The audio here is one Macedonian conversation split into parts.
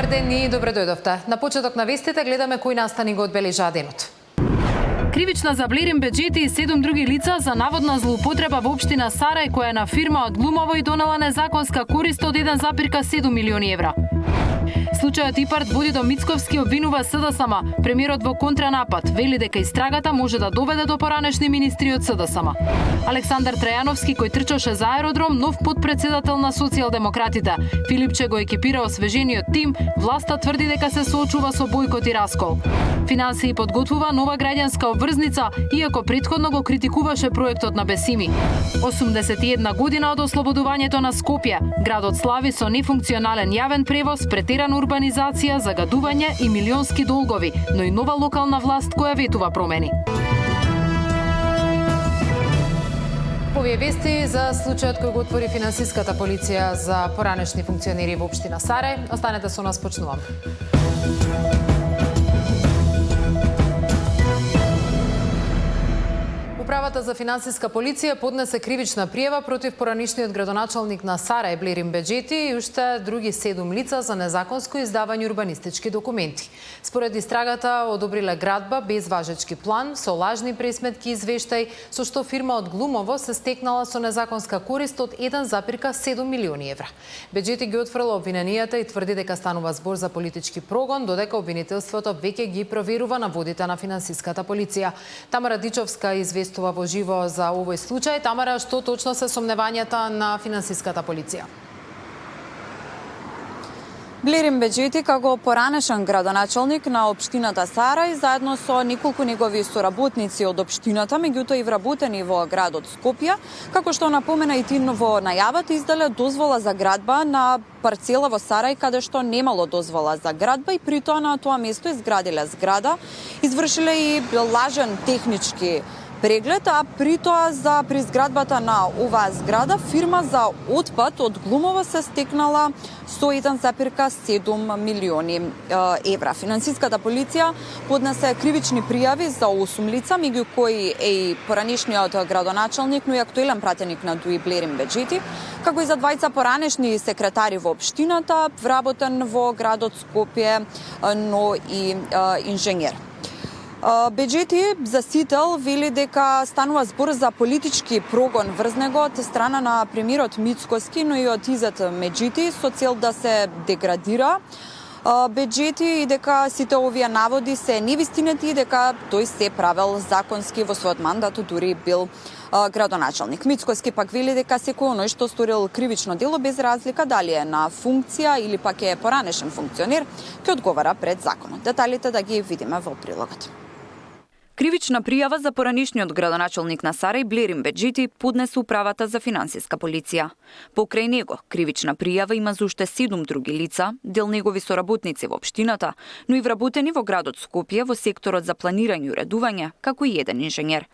Добар ден и добре дојдовте. На почеток на вестите гледаме кои настани го одбележа денот. Кривична за Блерин Беџети и 7 други лица за наводна злоупотреба во општина Сарај, која е на фирма од Глумово и донела незаконска корист од 1,7 милиони евра. Случајот ИПАРД води до Мицковски, обвинува СДСМ. Премиерот во контранапад вели дека истрагата може да доведе до поранешни министри од СДСМ. Александар Трајановски, кој трчаше за аеродром, нов подпредседател на социјалдемократите. Филипче го екипира освежениот тим, власта тврди дека се соочува со бојкот и раскол. Финансии подготвува нова граѓанска обврзница, иако претходно го критикуваше проектот на Бесими. 81 година од ослободувањето на Скопје. Градот слави со нефункционален јавен превоз, претерана урбанизација, загадување и милионски долгови, но и нова локална власт која ветува промени. Овие вести за случајот кој го отвори финансиската полиција за поранешни функционери во општина Сарај. Останете со нас, почнуваме. Управата за финансиска полиција поднесе кривична пријава против поранишниот градоначалник на Сарај Блерин Беџети и уште други 7 лица за незаконско издавање урбанистички документи. Според истрагата одобриле градба без важечки план, со лажни пресметки и извештај, со што фирма од Глумово се стекнала со незаконска корист од 1,7 милиони евра. Беџети ги отфрла обвиненијата и тврди дека станува збор за политички прогон, додека обвинителството веќе ги проверува наводите на финансиската полиција. Тамара Дичовска известува во живо за овој случај. Тамара, што точно се сомневањата на финансиската полиција? Блерин Беџети, како поранешен градоначалник на општината Сарај, заедно со неколку негови соработници од општината, меѓутоа и вработени во градот Скопје, како што напомена и тин во најавата, издале дозвола за градба на парцела во Сарај, каде што немало дозвола за градба и притоа на тоа место изградиле зграда, извршиле и лажен технички преглед, а притоа за при изградбата на оваа зграда фирма за отпад од Глумово се стекнала со 1,7 милиони евра. Финансиската полиција поднесе кривични пријави за 8 лица, меѓу кои е и поранешниот градоначалник, но и актуелен пратеник на ДУИ Блерин Беџети, како и за двајца поранешни секретари во општината, вработен во градот Скопје, но и инженер. Беџети засител вели дека станува збор за политички прогон врз него од страна на премиерот Мицковски, но и од Изет Меджити, со цел да се деградира Беџети и дека сите овие наводи се невистинати и дека тој се правел законски во својот мандат, дури бил градоначалник. Мицковски пак вели дека секој оној што сторил кривично дело без разлика дали е на функција или пак е поранешен функционер, ќе одговара пред законот. Деталите да ги видиме во прилогот. Кривична пријава за поранешниот градоначалник на Сарај Блерин Беџети поднесе управата за финансиска полиција. Покрај него, кривична пријава има за уште 7 други лица, дел негови соработници во општината, но и вработени во градот Скопје во секторот за планирање и уредување, како и еден инженер.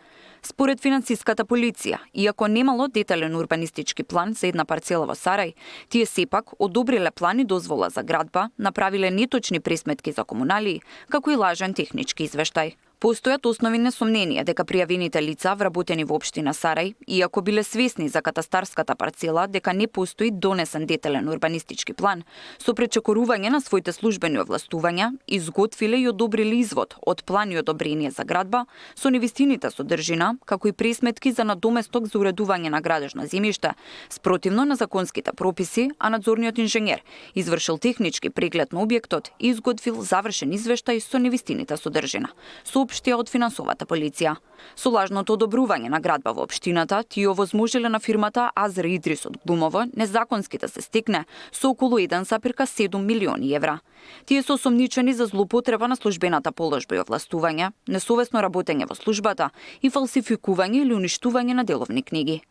Според финансиската полиција, иако немало детален урбанистички план за една парцела во Сарај, тие сепак одобриле план и дозвола за градба, направиле неточни пресметки за комуналии, како и лажен технички извештај. Постојат основни несомненија дека пријавените лица вработени во општина Сарај, иако биле свесни за катастарската парцела дека не постои донесен детален урбанистички план, со пречекорување на своите службени овластувања, изготвиле и одобриле извод од план и одобрение за градба со невистинита содржина, како и пресметки за надоместок за уредување на градежно земјиште, спротивно на законските прописи, а надзорниот инженер извршил технички преглед на објектот и изготвил завршен извештај со невистинита содржина, соопштија од финансовата полиција. Со лажното одобрување на градба во општината, тие овозможиле на фирмата Азра Идрис од Глумово незаконски да се стекне со околу 1,7 милиони евра. Тие се осомничени за злоупотреба на службената положба и овластување, несовесно работење во службата и фалсификување или уништување на деловни книги.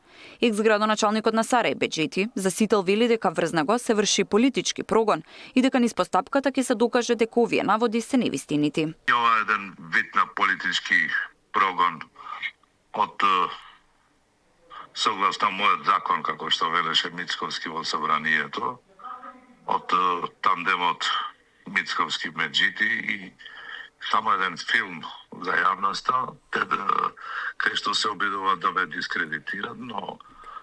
Екс-градоначалникот на Сарај Беџети засител вели дека врз него се врши политички прогон и дека низ постапката ќе се докаже дека овие наводи се невистинити. Ова е еден вид на политички прогон од согласно мојот закон, како што велеше Мицковски во собранието, од тандемот Мицковски Меджити и само еден филм за јавноста, кај што се обидуваат да ве дискредитират, но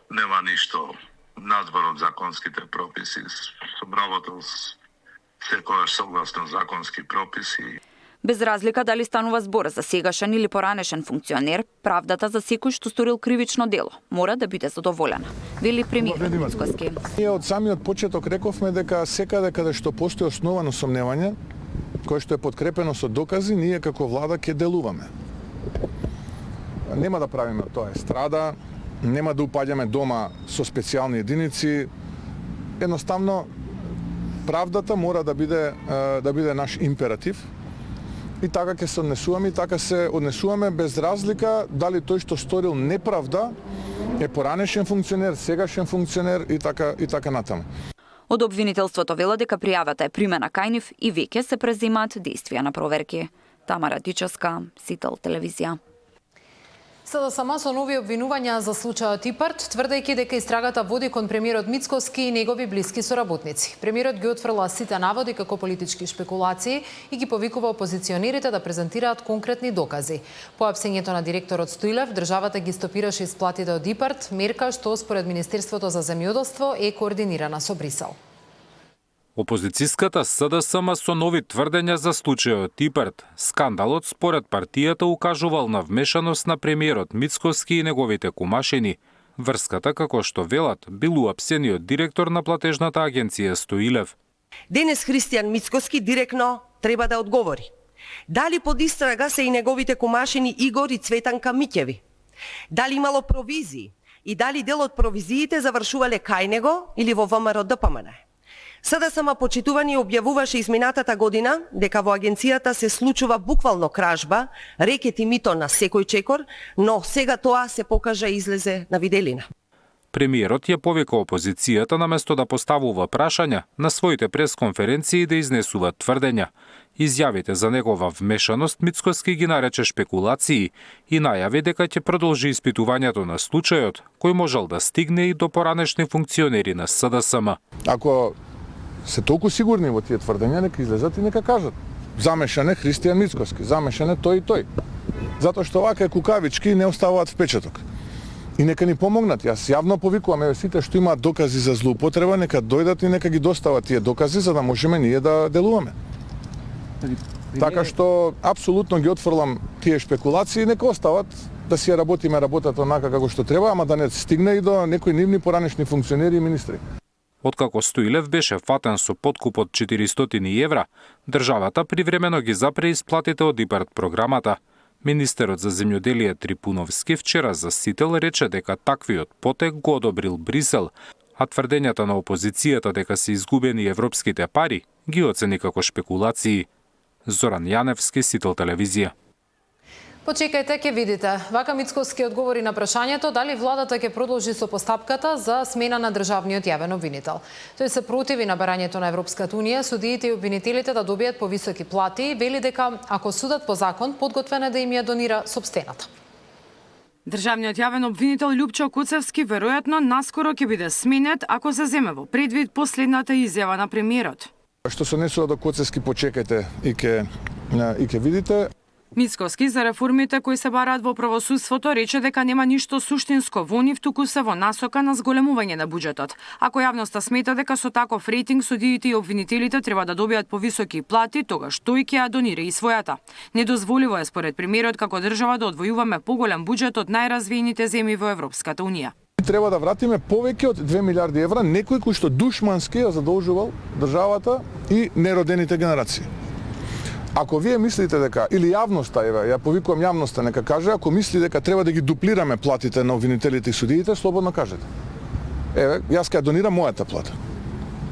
нема ништо надвор од законските прописи. Сум работел секогаш согласно законски прописи. Без разлика дали станува збор за сегашен или поранешен функционер, правдата за секој што сторил кривично дело мора да биде задоволена, вели премиерот Мицкоски. Ние од самиот почеток рековме дека секаде каде што постои основано сомневање, кое што е подкрепено со докази, ние како влада ќе делуваме. Нема да правиме тоа естрада, нема да упаѓаме дома со специјални единици. Едноставно правдата мора да биде наш императив. И така ќе се однесуваме, и така се однесуваме без разлика дали тој што сторил неправда е поранешен функционер, сегашен функционер и така натаму. Од обвинителството вела дека пријавата е примена кај нив и веќе се преземаат действија на проверки. Тамара Дичевска, Сител телевизија. СДСМ со нови обвинувања за случајот ИПАРД, тврдејќи дека истрагата води кон премиерот Мицкоски и негови блиски соработници. Премиерот ги отфрла сите наводи како политички шпекулации и ги повикува опозиционерите да презентираат конкретни докази. По апсењето на директорот Стоилев, државата ги стопираше исплатите од ИПАРД, мерка што според Министерството за земјоделство е координирана со Брисел. Опозицијската СДСМ со нови тврдења за случајот ИПАРД. Скандалот според партијата укажувал на вмешаност на премиерот Мицкоски и неговите кумашени. Врската, како што велат, бил уапсениот директор на платежната агенција Стоилев. Денес Христијан Мицкоски директно треба да одговори. Дали под истрага се и неговите кумашени Игор и Цветанка Миќеви? Дали имало провизии и дали дел од провизиите завршувале кај него или во ВМРО ДПМН? СДСМ почитувани објавуваше изминатата година дека во агенцијата се случува буквално кражба, рекет и мито на секој чекор, но сега тоа се покажа и излезе на виделина. Премиерот ја повика опозицијата наместо да поставува прашања на своите пресконференции да изнесуваат тврдења. Изјавите за негова вмешаност Мицкоски ги нарече шпекулации и најави дека ќе продолжи испитувањето на случајот, кој можел да стигне и до поранешни функционери на СДСМ. Ако се толку сигурни во тие тврдења, нека излезат и нека кажат. Замешан е Христијан Мицкоски, замешан е тој и тој. Затоа што вака кукавички не оставаат впечаток. И нека ни помогнат. Јас јавно повикувам сите што имаат докази за злоупотреба, нека дојдат и нека ги достават тие докази за да можеме ние да делуваме. Така што апсолутно ги отфрлам тие шпекулации, нека остават да си ја работиме работата онака како што треба, ама да не стигне и до некои нивни поранешни функционери и министри. Откако Стоилев беше фатен со подкуп од 400 евра, државата привремено ги запре исплатите од ИПАРД програмата. Министерот за земјоделие Трипуновски вчера за Сител рече дека таквиот потек го одобрил Брисел, а тврдењата на опозицијата дека се изгубени европските пари ги оцени како шпекулации. Зоран Јаневски, Сител телевизија. Почекајте, ќе видите. Вака Мицкоски одговори на прашањето дали владата ќе продолжи со постапката за смена на државниот јавен обвинител. Тој се противи на барањето на Европската унија судиите и обвинителите да добијат повисоки плати и вели дека ако судат по закон, подготвен е да им ја донира сопстената. Државниот јавен обвинител Љупчо Куцевски веројатно наскоро ќе биде сменет ако се земе во предвид последната изјава на премиерот. Што се однесува до Куцевски, почекајте и ќе видите. Мицкоски за реформите кои се бараат во правосудството рече дека нема ништо суштинско во нив, туку се во насока на зголемување на буџетот. Ако јавноста смета дека со таков рейтинг судиите и обвинителите треба да добијат повисоки плати, тогаш тој ќе ја донира и својата. Недозволиво е според премиерот како држава да одвојуваме поголем буџет од најразвиените земји во Европската унија. Треба да вратиме повеќе од 2 милиарди евра некој кој што душмански ја задолжувал државата и неродените генерации. Ако вие мислите дека, или јавноста, ја повикувам јавноста, нека каже, ако мисли дека треба да ги дуплираме платите на обвинителите и судиите, слободно кажете. Јас ќе донирам мојата плата.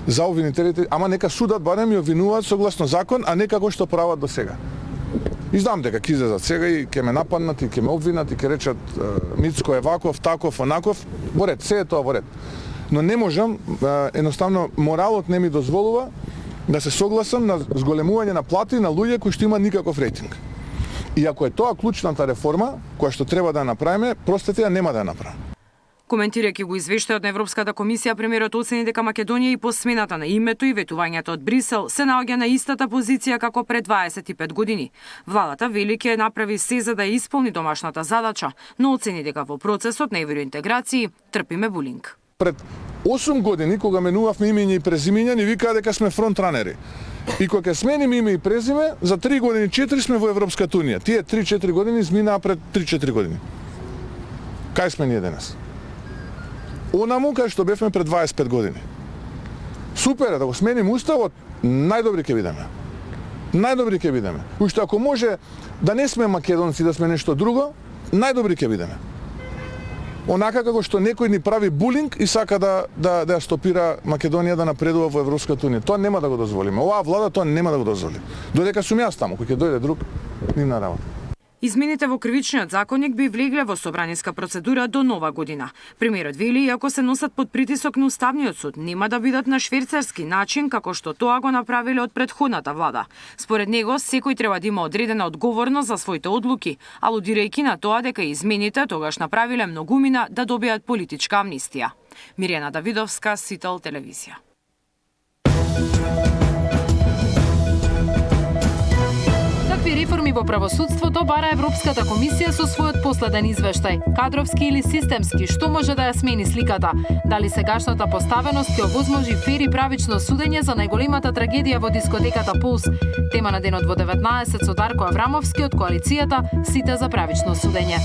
За обвинителите, ама нека судат барем ја обвинуваат согласно закон, а не како што прават до сега. И знам дека ќе излезат сега и ќе ме нападнат и ќе ме обвинат и ќе речат Мицко е ваков, таков, онаков, во ред, се е тоа во ред. Но не можам, едноставно моралот не ми дозволува да се согласам на зголемување на плати на луѓе кои што има никаков рейтинг. И ако е тоа клучната реформа, која што треба да ја направиме, простете ја нема да ја направиме. Коментирајќи го извештајот на Европската комисија, премиерот оцени дека Македонија и по смената на името и ветувањето од Брисел се наоѓа на истата позиција како пред 25 години. Владата вели ќе направи се за да ја исполни домашната задача, но оцени дека во процесот на евроинтеграција трпиме булинг. Пред 8 години, кога менувавме имење и презимења, ни викаа дека сме фронтранери. И кога ќе смениме име и презиме, за 3 години, 4 сме во Европската Унија. Тие 3-4 години изминаа пред 3-4 години. Кај сме ние денес? Онаму кај што бевме пред 25 години. Супер е да го смениме уставот, најдобри ќе бидеме. Најдобри ќе бидеме. Уште ако може да не сме македонци, да сме нешто друго, најдобри ќе бидеме. Онака како што некој ни прави булинг и сака да ја стопира Македонија да напредува во Европската Унија. Тоа нема да го дозволиме. Оваа влада тоа нема да го дозволи. Додека сум јас таму, кој ќе дојде друг, нивна работа. Измените во кривичниот законник би влегле во собраниска процедура до нова година. Премиерот вели, иако се носат под притисок на Уставниот суд, нема да бидат на швейцарски начин како што тоа го направиле од претходната влада. Според него, секој треба да има одредена одговорност за своите одлуки, алудирајќи на тоа дека измените тогаш направиле многумина да добијат политичка амнистија. Мирјана Давидовска, Сител телевизија. Какви реформи во правосудството бара Европската комисија со својот последен извештај? Кадровски или системски, што може да ја смени сликата? Дали сегашната поставеност ќе овозможи фер и правично судење за најголемата трагедија во дискотеката Пулс? Тема на денот во 19 со Дарко Аврамовски од коалицијата Сите за правично судење.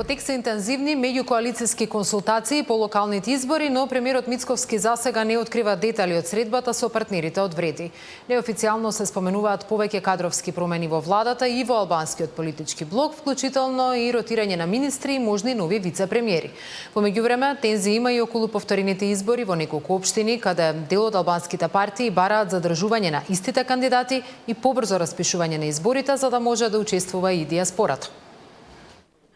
Во тек се интензивни меѓукоалициски консултации по локалните избори, но премиерот Мицковски засега не открива детали од средбата со партнерите од Вреди. Неофицијално се споменуваат повеќе кадровски промени во владата и во албанскиот политички блок, вклучително и ротирање на министри и можни нови вице-премиери. Во меѓувреме, тензии има и околу повторените избори во неколку општини, каде дел од албанските партии бараат задржување на истите кандидати и побрзо распишување на изборите, за да може да учествува и диаспората.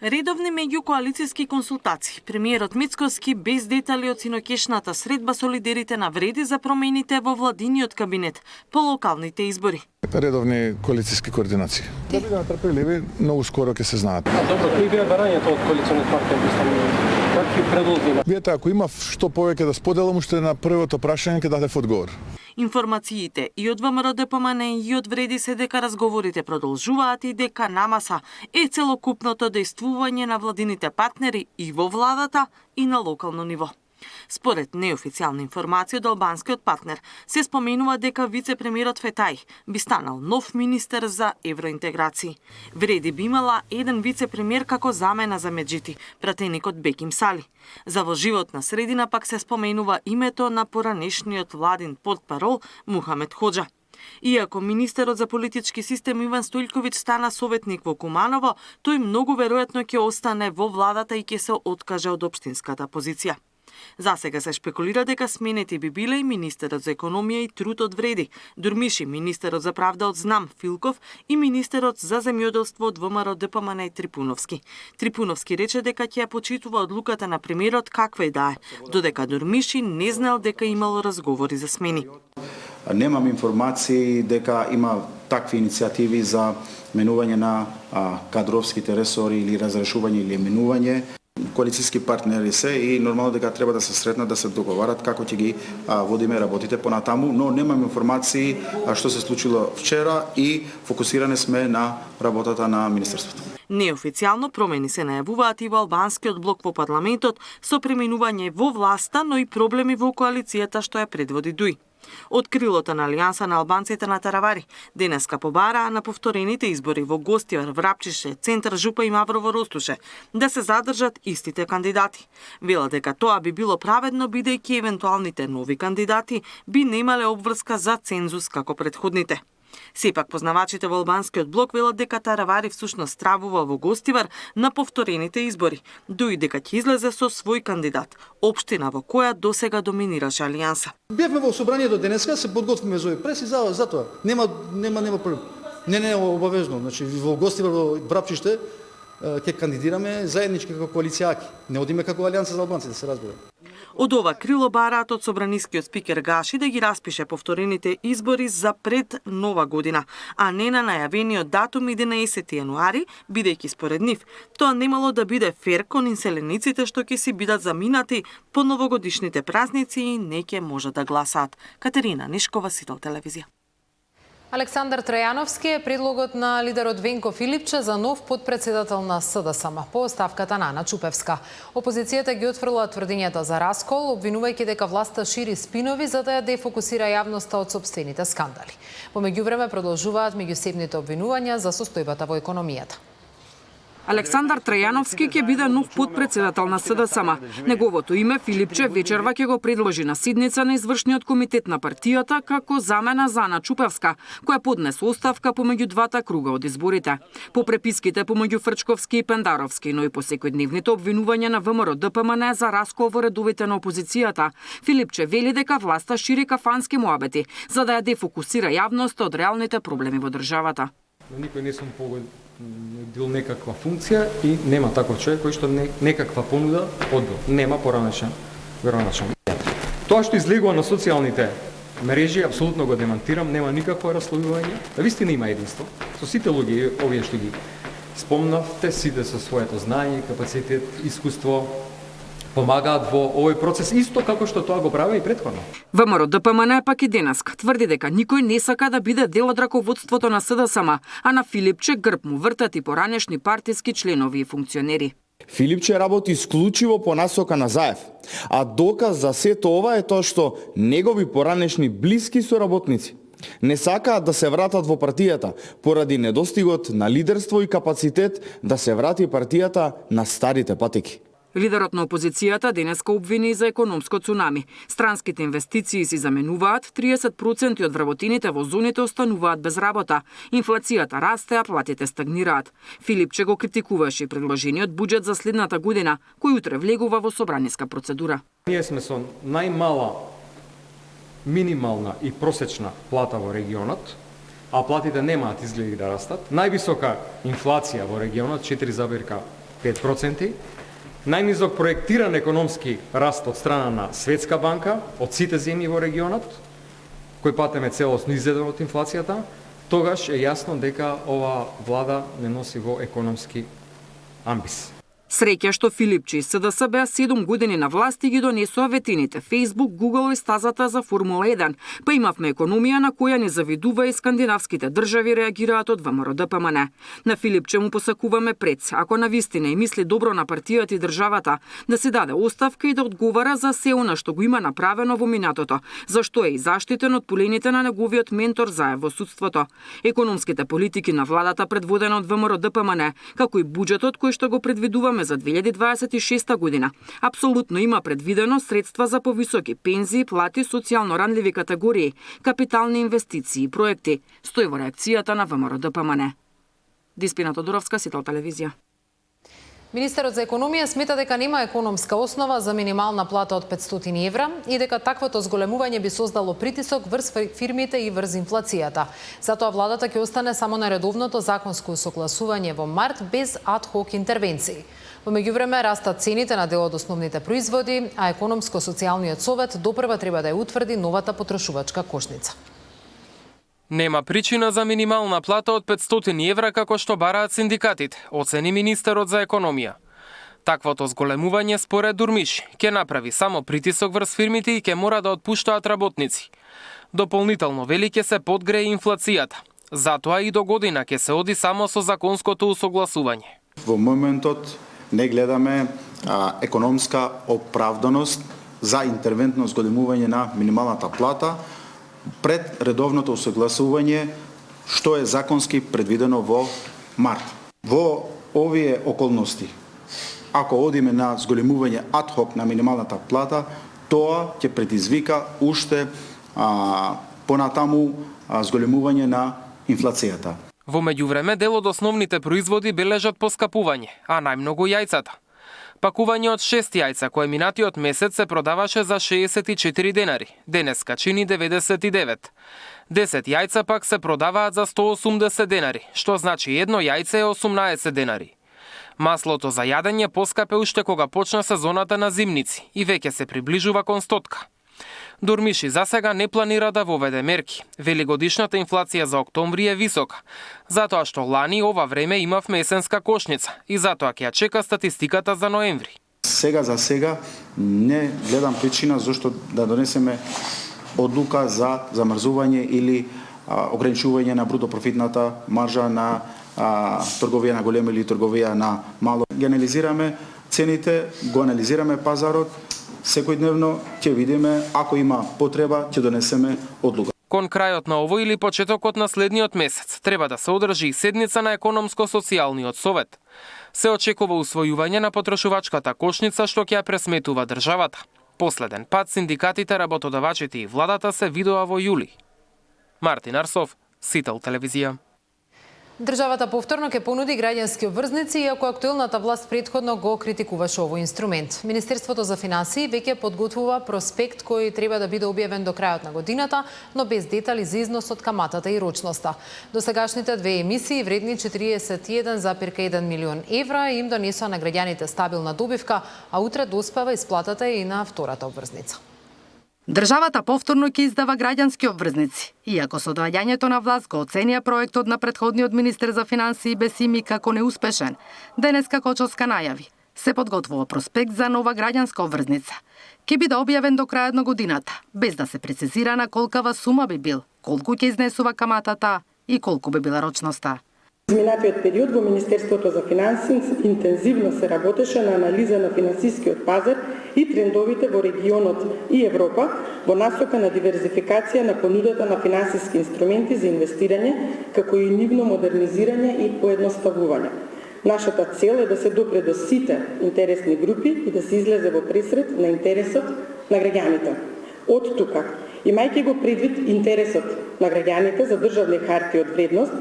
Редовни меѓукоалициски консултации. Премиерот Мицковски без детали од синокешната средба со лидерите на Вреди за промените во владиниот кабинет по локалните избори. Редовни коалициски координации. Да бидеме трпеливи, многу скоро ќе се знаат. Добро, кои беа барањата од коалиционите партии? Какви предлози? Видете, ако има што повеќе да споделам, уште на првото прашање ќе дадев одговор. Информациите и од ВМРО ДПМН и од Вреди се дека разговорите продолжуваат и дека намаса е целокупното действување на владините партнери и во владата и на локално ниво. Според неофицијална информација од албанскиот партнер, се споменува дека вице-премиерот Фетај би станал нов министер за евроинтеграции. Вреди би имала еден вице-премиер како замена за Меджити, пратеникот Беким Сали. За во животна средина пак се споменува името на поранешниот владин портпарол Мухамед Ходжа. Иако министерот за политички систем Иван Стојлковиќ стана советник во Куманово, тој многу веројатно ќе остане во владата и ќе се откаже од општинската позиција. Засега се шпекулира дека сменети би биле и министерот за економија и труд од Вреди, Дурмиши, министерот за правда од Знам Филков и министерот за земјоделство од ВМРО ДПМН Трипуновски. Трипуновски рече дека ќе ја почитува одлуката на премиерот каква и да е, додека Дурмиши не знал дека имало разговори за смени. Немам информации дека има такви иницијативи за менување на кадровските ресори или разрешување или менување. Коалициски партнери се и нормално дека треба да се сретнат, да се договарат како ќе ги водиме работите понатаму, но немам информации што се случило вчера и фокусиране сме на работата на министерството. Неофицијално промени се најавуваат и во албанскиот блок во парламентот со преминување во власта, но и проблеми во коалицијата што ја предводи Дуј. Од крилото на Алијанса на албанците на Таравари, денеска побараа на повторените избори во Гостивар, Врапчише, Центар Жупа и Маврово Ростуше да се задржат истите кандидати. Вела дека тоа би било праведно бидејќи евентуалните нови кандидати би немале обврска за цензус како претходните. Сепак познавачите во албанскиот блок велат дека Таравари всушност стравува во Гостивар на повторените избори, дуи дека ќе излезе со свој кандидат, општина во која досега доминираше Алијанса. Бевме во собранието денеска, се подготвиме за овој прес и за тоа. Нема проблем. Не обавезно. Значи во Гостивар, во Врапчиште ќе кандидираме заеднички како коалицијаки. Не одиме како Алијанса за албанците, да се разбере. Од ова крило бараат од собранискиот спикер Гаши да ги распише повторените избори за пред нова година, а не на најавениот датум 11 јануари, бидејќи според нив тоа немало да биде фер кон инселениците што ќе си бидат заминати по новогодишните празници и не ќе може да гласаат. Катерина Нишкова, Сител телевизија. Александар Трајановски е предлогот на лидерот Венко Филипче за нов подпредседател на СДСМ по оставката на Ана Чупевска. Опозицијата ги отфрла тврдењата за раскол, обвинувајќи дека власта шири спинови за да ја дефокусира јавноста од сопствените скандали. По меѓувреме продолжуваат меѓусебните обвинувања за состојбата во економијата. Александар Трајановски ќе биде нов подпредседател на СДСМ. Неговото име Филипче вечерва ќе го предложи на седница на извршниот комитет на партијата како замена за Ана Чупевска, која поднесе оставка помеѓу двата круга од изборите. По преписките помеѓу Фрчковски и Пендаровски, но и по секојдневните обвинувања на ВМРО-ДПМН за раскол во редовите на опозицијата, Филипче вели дека власта шири кафански муабети за да ја дефокусира јавноста од реалните проблеми во државата. Никој не сум одбил некаква функција и нема таков човек кој што некаква понуда одбил. Нема поранешен вероначен. Тоа што излегува на социјалните мрежи, апсолутно го демантирам, нема никакво раслојување. Вистина има единство. Со сите луѓе, овие што ги спомнавте, сите со своето знаење, капацитет, искуство, помагаат во овој процес исто како што тоа го прави и претходно. ВМРО-ДПМН пак и денеска тврди дека никој не сака да биде дел од раководството на СДСМ, а на Филипче грб му вртат и поранешни партиски членови и функционери. Филипче работи исклучиво по насока на Заев, а доказ за сето ова е тоа што негови поранешни блиски соработници не сакаат да се вратат во партијата поради недостигот на лидерство и капацитет да се врати партијата на старите патеки. Лидерот на опозицијата денеска обвини за економско цунами. Странските инвестиции се заменуваат, 30% од вработените во зоните остануваат без работа. Инфлацијата расте, а платите стагнираат. Филипче го критикуваше предложениот буџет за следната година, кој утре влегува во собраниска процедура. Ние сме со најмала минимална и просечна плата во регионот, а платите немаат изгледи да растат. Највисока инфлација во регионот 4,5%. Најнизок проектиран економски раст од страна на Светска банка, од сите земји во регионот, кој патеме целосно изеден од инфлацијата, тогаш е јасно дека ова влада не носи во економски амбис. Среќа што Филипче и СДС беа 7 години на власт и ги донесоа ветините Facebook, Google и стазата за Формула 1, па имавме економија на која не завидува и скандинавските држави реагираат од ВМРО-ДПМН. На Филипче му посакуваме пред, ако навистина и мисли добро на партијата и државата, да се даде оставка и да одговара за се она што го има направено во минатото, зашто е и заштитен од полените на неговиот ментор Заев во судството. Економските политики на владата предводена од ВМРО-ДПМН, како и буџетот кој што го предвидуваме за 2026 година, апсолутно има предвидено средства за повисоки пензии, плати, социјално ранливи категории, капитални инвестиции и проекти, стои во реакцијата на ВМРО-ДПМН. Диспина Тодоровска, Сител телевизија. Министерот за економија смета дека нема економска основа за минимална плата од 500 евра и дека таквото зголемување би создало притисок врз фирмите и врз инфлацијата. Затоа владата ќе остане само на редовното законско согласување во март без ад-хок интервенции. Во меѓувреме растат цените на дел од основните производи, а економско-социјалниот совет допрва треба да ја утврди новата потрошувачка кошница. Нема причина за минимална плата од 500 евра како што бараат синдикатите, оцени министерот за економија. Таквото зголемување според Дурмиш ќе направи само притисок врз фирмите и ќе мора да отпуштаат работници. Дополнително вели ќе се подгрее инфлацијата. Затоа и до година ќе се оди само со законското усогласување. Во моментот не гледаме економска оправданост за интервентно зголемување на минималната плата пред редовното усогласување што е законски предвидено во март. Во овие околности, ако одиме на зголемување ад-хок на минималната плата, тоа ќе предизвика уште понатаму зголемување на инфлацијата. Во меѓувреме дел од основните производи бележат поскапување, а најмногу јајцата. Пакување од 6 јајца кој минатиот месец се продаваше за 64 денари, денеска чини 99. 10 јајца пак се продаваат за 180 денари, што значи едно јајце е 18 денари. Маслото за јадење поскапе уште кога почна сезоната на зимници и веќе се приближува кон 100. Дурмиши за сега не планира да воведе мерки. Вели годишната инфлација за октомври е висока, затоа што лани ова време имавме есенска кошница и затоа ќе ја чека статистиката за ноември. Сега за сега не гледам причина зашто да донесеме одлука за замрзување или ограничување на бруто профитната маржа на трговија на големо или трговија на мало. Ги анализираме цените, го анализираме пазарот, секојдневно ќе видиме, ако има потреба, ќе донесеме одлука. Кон крајот на овој или почетокот на следниот месец треба да се одржи и седница на економско-социјалниот совет. Се очекува усвојување на потрошувачката кошница што ќе ја пресметува државата. Последен пат синдикатите, работодавачите и владата се видоа во јули. Мартин Арсов, Сител телевизија. Државата повторно ќе понуди граѓански обврзници, иако актуелната власт претходно го критикуваше овој инструмент. Министерството за финансии веќе подготвува проспект кој треба да биде објавен до крајот на годината, но без детали за износ од каматата и рочноста. Досегашните две емисии вредни 41,1 милион евра им донесоа на граѓаните стабилна добивка, а утре доспева исплатата и на втората обврзница. Државата повторно ќе издава граѓански обврзници. Иако со доаѓањето на власт го оценија проектот на претходниот министер за финансии Бесими како неуспешен, денеска Кочовска најави. Се подготвува проспект за нова граѓанска обврзница. Ќе биде објавен до крајот на годината, без да се прецизира на колкава сума би бил, колку ќе изнесува каматата и колку би била рочноста. Изминатиот период во Министерството за финансии интензивно се работеше на анализа на финансискиот пазар и трендовите во регионот и Европа во насока на диверзификација на понудата на финансиски инструменти за инвестирање, како и нивно модернизирање и поедноставување. Нашата цел е да се допре до сите интересни групи и да се излезе во пресред на интересот на граѓаните. Од тука, имајќи го предвид интересот на граѓаните за државни харти од вредност,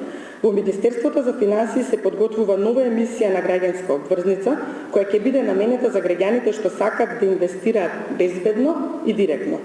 во Министерството за финансии се подготвува нова емисија на граѓанска обврзница, која ќе биде наменета за граѓаните што сакат да инвестираат безбедно и директно.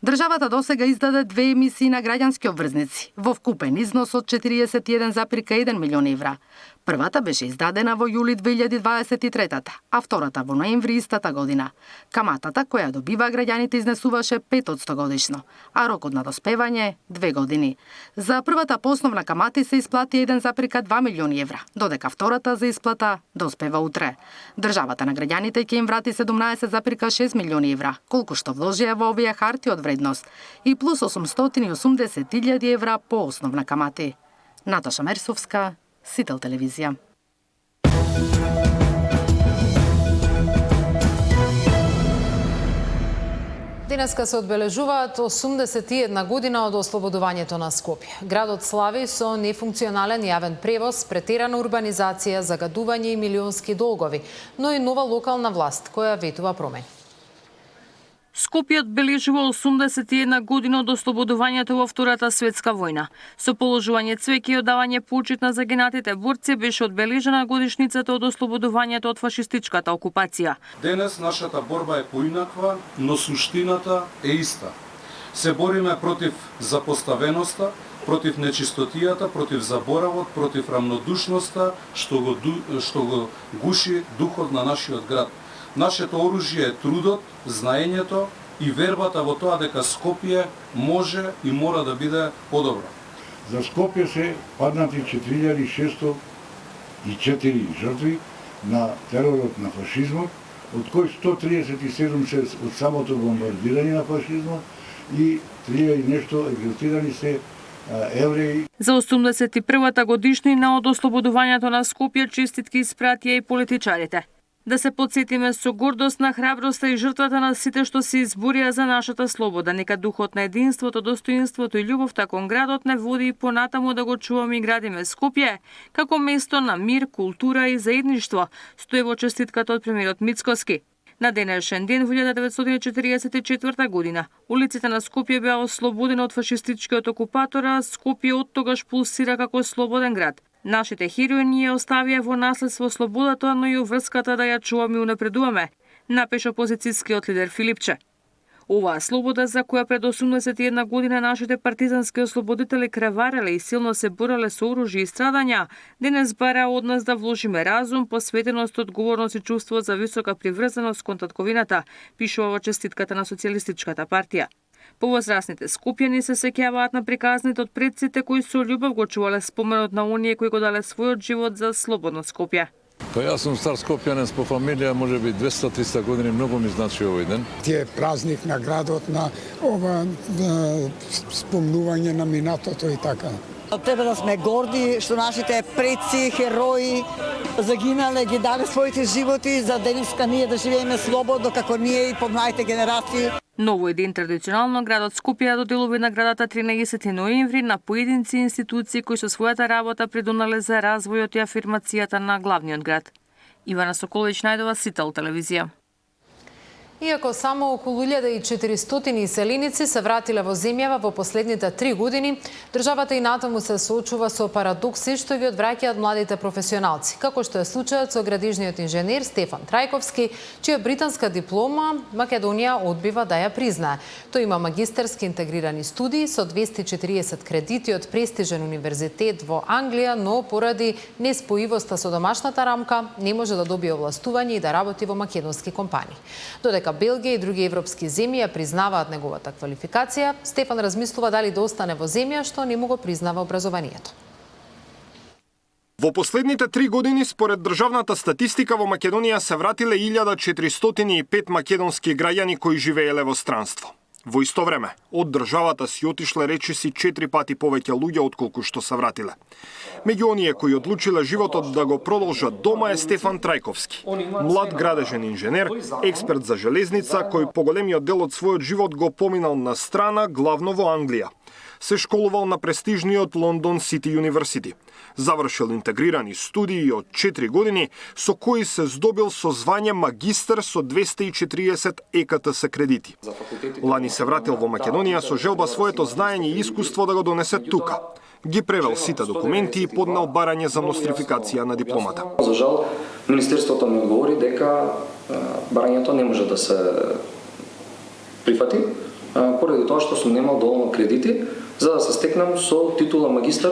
Државата досега издаде две емисии на граѓански обврзници, во вкупен износ од 41,1 милион евра. Првата беше издадена во јули 2023, а втората во ноември истата година. Каматата која добива граѓаните изнесуваше 5% годишно, а рокот на доспевање 2 години. За првата по основна камати се исплати 1,2 милиони евра, додека втората за исплата доспева утре. Државата на граѓаните ќе им врати 17,6 милиони евра, колку што вложија во овие харти од вредност, и плюс 880.000 евра по основна камати. Наташа Мерсовска, Сител телевизија. Денеска се одбележуваат 81 година од ослободувањето на Скопје. Градот слави со нефункционален јавен превоз, претерана урбанизација, загадување и милионски долгови, но и нова локална власт која ветува промени. Скопје одбележува 81 година од ослободувањето во Втората светска војна. Со положување цвеќе и одавање почит на загинатите борци беше одбележена годишницата од ослободувањето од фашистичката окупација. Денес нашата борба е поинаква, но суштината е иста. Се бориме против запоставеноста, против нечистотијата, против заборавот, против рамнодушноста што го гуши духот на нашиот град. Нашето оружје е трудот, знаењето и вербата во тоа дека Скопје може и мора да биде подобро. За Скопје се паднати 4604 жртви на теророт на фашизмот, од кои 137 се од самото бомбардирање на фашизмот и 3 и нешто екзекутирани се евреи. За 81-та годишнина од ослободувањето на Скопје честитки испратија и политичарите. Да се подсетиме со гордост на храброста и жртвата на сите што се изборија за нашата слобода. Нека духот на единството, достоинството и љубовта кон градот не води и понатаму да го чуваме и градиме Скопје како место на мир, култура и заедништво, стои во честитката од премиерот Мицкоски. На денешен ден, во 1944 година, улиците на Скопје беа ослободени од фашистичкиот окупатор, а Скопје оттогаш пулсира како слободен град. Нашите херои ни ја оставија во наследство слободата, но и врската да ја чуваме и унапредуваме, напиша опозицијскиот лидер Филипче. Оваа слобода за која пред 81 година нашите партизански ослободители кревареле и силно се бореле со оружје и страдања, денес бара од нас да вложиме разум, посветеност, одговорност и чувство за висока приврзаност кон татковината, пишува во честитката на Социјалистичката партија. Повозрасните скопјани се сеќаваат на приказните од предците кои со љубов го чувале споменот на оние кои го дале својот живот за слободно Скопје. Па јас сум стар скопјанец по фамилија, може би 200-300 години, многу ми значи овој ден. Тие празник на градот, на ова спомнување на минатото и така. Треба да сме горди што нашите предци, херои загинале, ги даде своите животи за денеска ние да живееме слободно како ние и помладите генерации. Но овој ден традиционално градот Скопје доделува наградата 13 ноември на поединци и институции кои со својата работа придонале за развојот и афирмацијата на главниот град. Ивана Соколовиќ, најдова Сител телевизија. Иако само околу 1400 иселеници се вратиле во земјава во последните 3 години, државата и натаму се соочува со парадокси што ги одвраќаат младите професионалци, како што е случајот со градижниот инженер Стефан Трајковски, чија британска диплома Македонија одбива да ја признае. Тој има магистерски интегрирани студии со 240 кредити од престижен универзитет во Англија, но поради неспоивоста со домашната рамка не може да добие овластување и да работи во македонски компании. Додека Белгија и други европски земји ја признаваат неговата квалификација, Стефан размислува дали да остане во земја што не му го признава образованието. Во последните 3 години, според државната статистика, во Македонија се вратиле 1405 македонски граѓани кои живееле во странство. Во исто време, од државата си отишле речиси 4 пати повеќе луѓе отколку што се вратиле. Меѓу оние кои одлучиле животот да го продолжат дома е Стефан Трајковски, млад градежен инженер, експерт за железница кој поголемиот дел од својот живот го поминал на страна, главно во Англија. Се школувал на престижниот Лондон Сити Юниверсити. Завршил интегрирани студии од 4 години, со кои се здобил со звање магистер со 240 ЕКТС кредити. Лани се вратил во Македонија со желба своето знаење и искуство да го донесе тука. Ги превел сите документи и поднел барање за нострификација на дипломата. За жал, Министерството ми одговори дека барањето не може да се прифати, поради тоа што сум немал доволно кредити за да се стекнам со титула магистар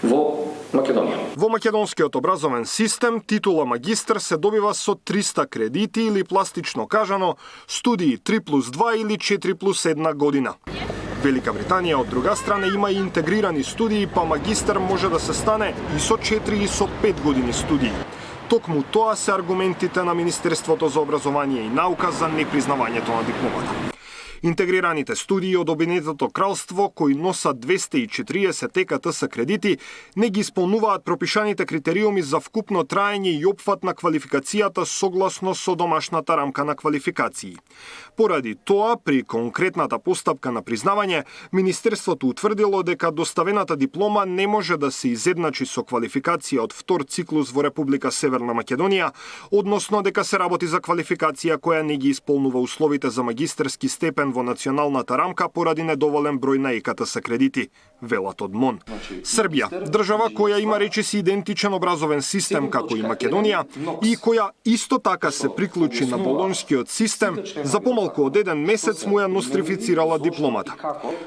во Македонија. Во македонскиот образовен систем титула магистар се добива со 300 кредити или пластично кажано студии 3+2 или 4+1 година. Велика Британија од друга страна има и интегрирани студии, па магистар може да се стане и со 4 и со 5 години студии. Токму тоа се аргументите на Министерството за образование и наука за непризнавањето на дипломата. Интегрираните студии од Обединетото кралство, кои носат 240 ЕКТС кредити, не ги исполнуваат пропишаните критериуми за вкупно траење и опфат на квалификацијата согласно со домашната рамка на квалификации. Поради тоа, при конкретната постапка на признавање, Министерството утврдило дека доставената диплома не може да се изедначи со квалификација од втор циклус во Република Северна Македонија, односно дека се работи за квалификација која не ги исполнува условите за магистерски степен во националната рамка поради недоволен број на ЕКТС кредити, велат од МОН. Србија, држава која има речиси идентичен образовен систем како и Македонија и која исто така се приклучи на болонскиот систем, за помалку од 1 месец му ја нострифицирала дипломата.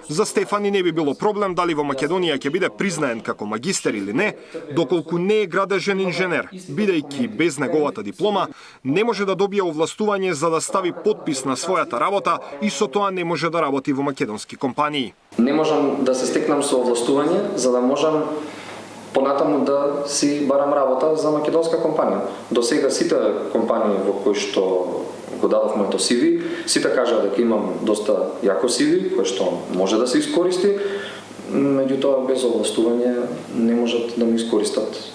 За Стефани не би било проблем дали во Македонија ќе биде признаен како магистер или не, доколку не е градежен инженер, бидејќи без неговата диплома не може да добие овластување за да стави подпис на својата работа и со тоа не може да работи во македонски компании. Не можам да се стекнам со овластување за да можам понатаму да си барам работа за македонска компанија. До сега сите компании во кои што го дадов моето CV, сите кажаа дека имам доста јако CV, кој што може да се искористи, меѓутоа без овластување не можат да ми искористат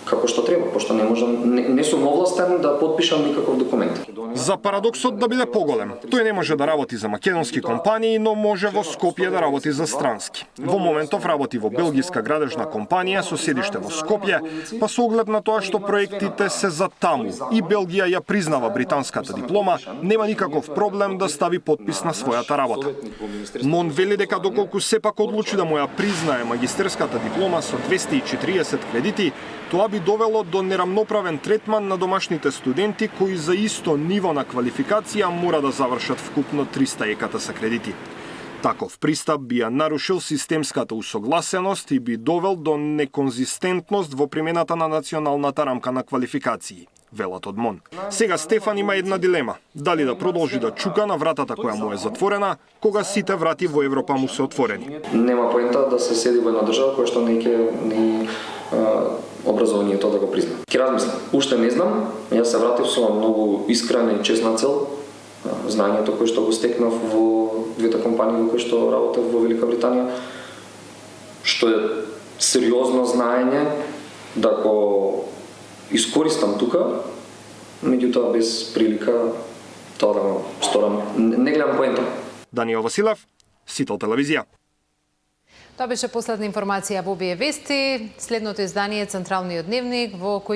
како што треба, пошто не сум овластен да потпишам никаков документ. За парадоксот да биде поголем, тој не може да работи за македонски компании, но може во Скопје да работи за странски. Во моментов работи во белгиска градежна компанија со седиште во Скопје, па со оглед на тоа што проектите се за таму и Белгија ја признава британската диплома, нема никаков проблем да стави подпис на својата работа. МОН вели дека доколку сепак одлучи да му ја признае магистерската диплома со 240 кредити, тоа би довело до нерамноправен третман на домашните студенти кои за исто ниво на квалификација мора да завршат вкупно 300 ЕКТС кредити. Таков пристап би ја нарушил системската усогласеност и би довел до неконзистентност во примената на националната рамка на квалификации, велат од МОН. Сега Стефан има една дилема, дали да продолжи да чука на вратата која му е затворена, кога сите врати во Европа му се отворени. Нема поента да се седи во една држава која што образованието да го признам. Ќе размислам. Уште не знам, јас се вратив со многу искрена и честна цел. Знаењето кое што го стекнав во двете компании во кои што работев во Велика Британија, што е сериозно знаење да го искористам тука, меѓутоа без прилика тоа да го сторам. Не гледам поента. Даниел Василев, Сител телевизија. Тоа беше последна информација во ОБЕ Вести. Следното издание е Централниот дневник во кој